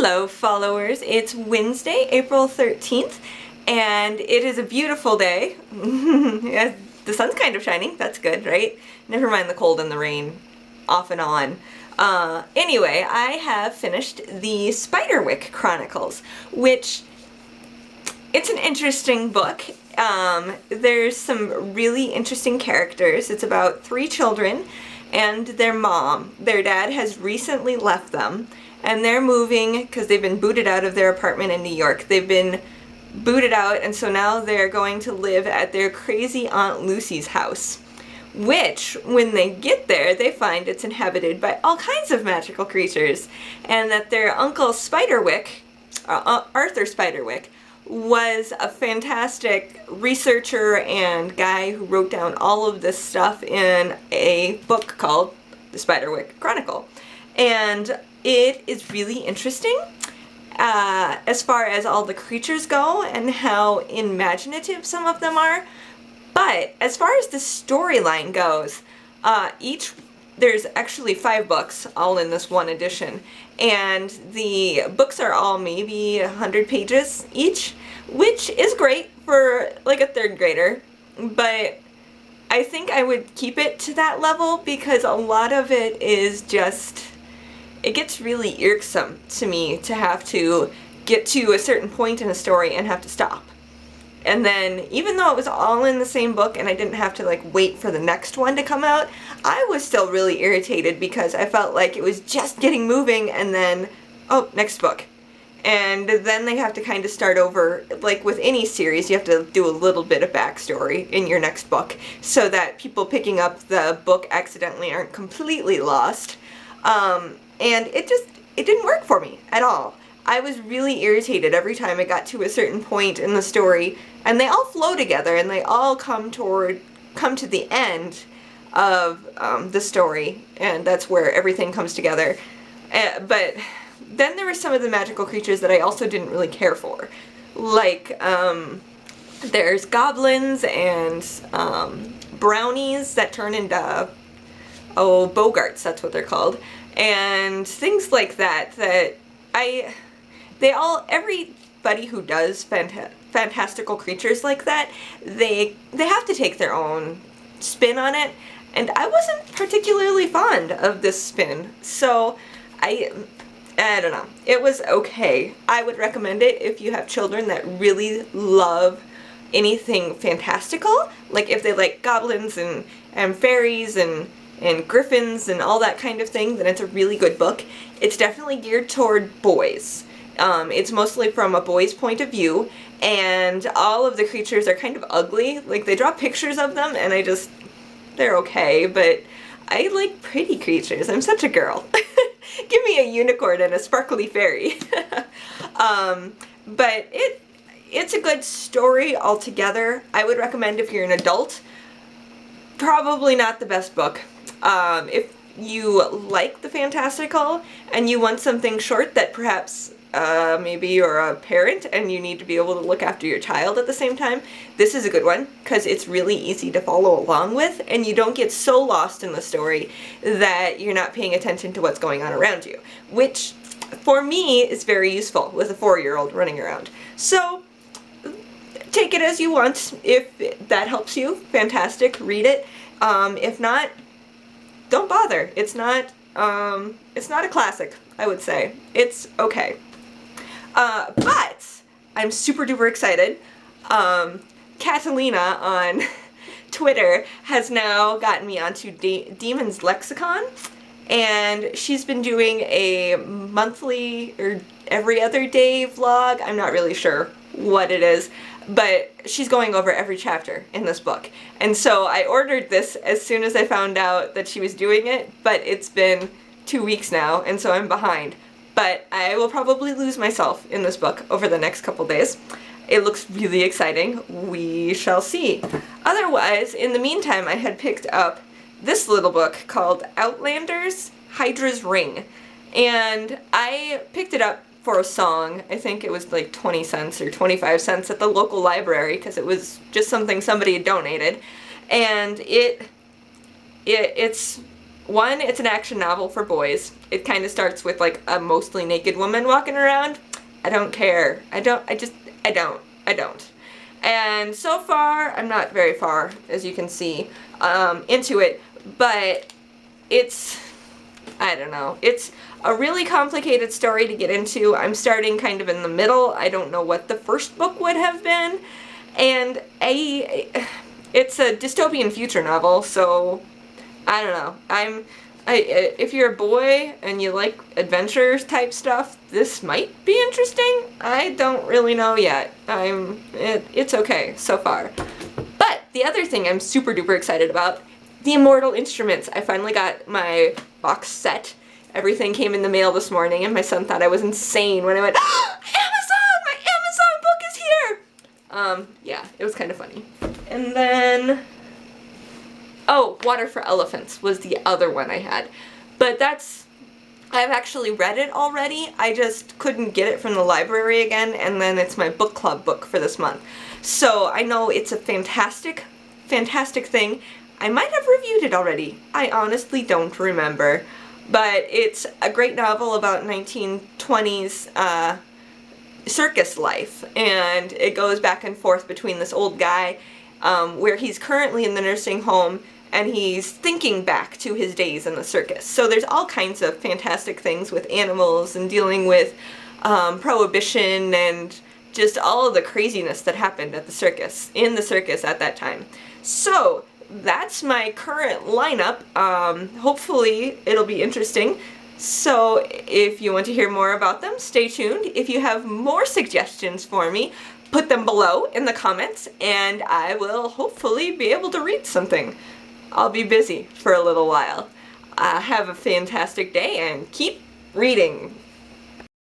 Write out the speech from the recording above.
Hello followers, it's Wednesday, April 13th, and it is a beautiful day. Yeah, the sun's kind of shining, that's good, right? Never mind the cold and the rain, off and on. Anyway, I have finished the Spiderwick Chronicles, which, it's an interesting book. There's some really interesting characters. It's about 3 children and their mom. Their dad has recently left them, and they're moving because they've been booted out of their apartment in New York. They've been booted out, and so now they're going to live at their crazy Aunt Lucy's house, which, when they get there, they find it's inhabited by all kinds of magical creatures, and that their uncle Spiderwick, Arthur Spiderwick, was a fantastic researcher and guy who wrote down all of this stuff in a book called the Spiderwick Chronicle. And it is really interesting as far as all the creatures go and how imaginative some of them are. But as far as the storyline goes, there's actually 5 books all in this one edition, and the books are all maybe 100 pages each, which is great for like a 3rd grader, but I think I would keep it to that level because a lot of it is just, it gets really irksome to me to have to get to a certain point in a story and have to stop. And then, even though it was all in the same book and I didn't have to like wait for the next one to come out, I was still really irritated because I felt like it was just getting moving and then, oh, next book. And then they have to kind of start over. Like with any series, you have to do a little bit of backstory in your next book so that people picking up the book accidentally aren't completely lost. And it didn't work for me at all. I was really irritated every time I got to a certain point in the story, and they all flow together and they all come to the end of the story, and that's where everything comes together. But then there were some of the magical creatures that I also didn't really care for. Like, there's goblins and brownies that turn into, bogarts, that's what they're called, and things like that, everybody who does fantastical creatures like that, they have to take their own spin on it, and I wasn't particularly fond of this spin, so I don't know. It was okay. I would recommend it if you have children that really love anything fantastical, like if they like goblins and fairies and griffins and all that kind of thing, then it's a really good book. It's definitely geared toward boys. It's mostly from a boy's point of view, and all of the creatures are kind of ugly. Like, they draw pictures of them, and they're okay, but I like pretty creatures. I'm such a girl. Give me a unicorn and a sparkly fairy. But it's a good story altogether. I would recommend if you're an adult. Probably not the best book. If you like the fantastical and you want something short that perhaps maybe you're a parent and you need to be able to look after your child at the same time, this is a good one because it's really easy to follow along with and you don't get so lost in the story that you're not paying attention to what's going on around you, which for me is very useful with a 4-year-old running around. So take it as you want. If that helps you, fantastic, read it. If not, don't bother. It's not a classic, I would say. It's okay. But I'm super duper excited. Catalina on Twitter has now gotten me onto Demon's Lexicon, and she's been doing a monthly or every other day vlog. I'm not really sure what it is, but she's going over every chapter in this book. And so I ordered this as soon as I found out that she was doing it, but it's been 2 weeks now, and so I'm behind. But I will probably lose myself in this book over the next couple days. It looks really exciting. We shall see. Otherwise, in the meantime, I had picked up this little book called Outlanders, Hydra's Ring. And I picked it up for a song. I think it was like 20 cents or 25 cents at the local library because it was just something somebody had donated. And it's One, it's an action novel for boys. It kind of starts with like a mostly naked woman walking around. I don't care. I don't. And so far, I'm not very far, as you can see, into it, but I don't know. It's a really complicated story to get into. I'm starting kind of in the middle. I don't know what the first book would have been, and it's a dystopian future novel, so I don't know. If you're a boy and you like adventures type stuff, this might be interesting. I don't really know yet. It's okay so far. But the other thing I'm super duper excited about, the Immortal Instruments. I finally got my box set. Everything came in the mail this morning, and my son thought I was insane when I went, Amazon! My Amazon book is here! Yeah, it was kind of funny. And then, Water for Elephants was the other one I had. But I've actually read it already. I just couldn't get it from the library again, and then it's my book club book for this month. So I know it's a fantastic, fantastic thing. I might have reviewed it already. I honestly don't remember. But it's a great novel about 1920s circus life, and it goes back and forth between this old guy where he's currently in the nursing home, and he's thinking back to his days in the circus. So there's all kinds of fantastic things with animals and dealing with prohibition and just all of the craziness that happened at the circus, in the circus at that time. So that's my current lineup. Hopefully it'll be interesting. So if you want to hear more about them, stay tuned. If you have more suggestions for me, put them below in the comments, and I will hopefully be able to read something. I'll be busy for a little while. Have a fantastic day and keep reading.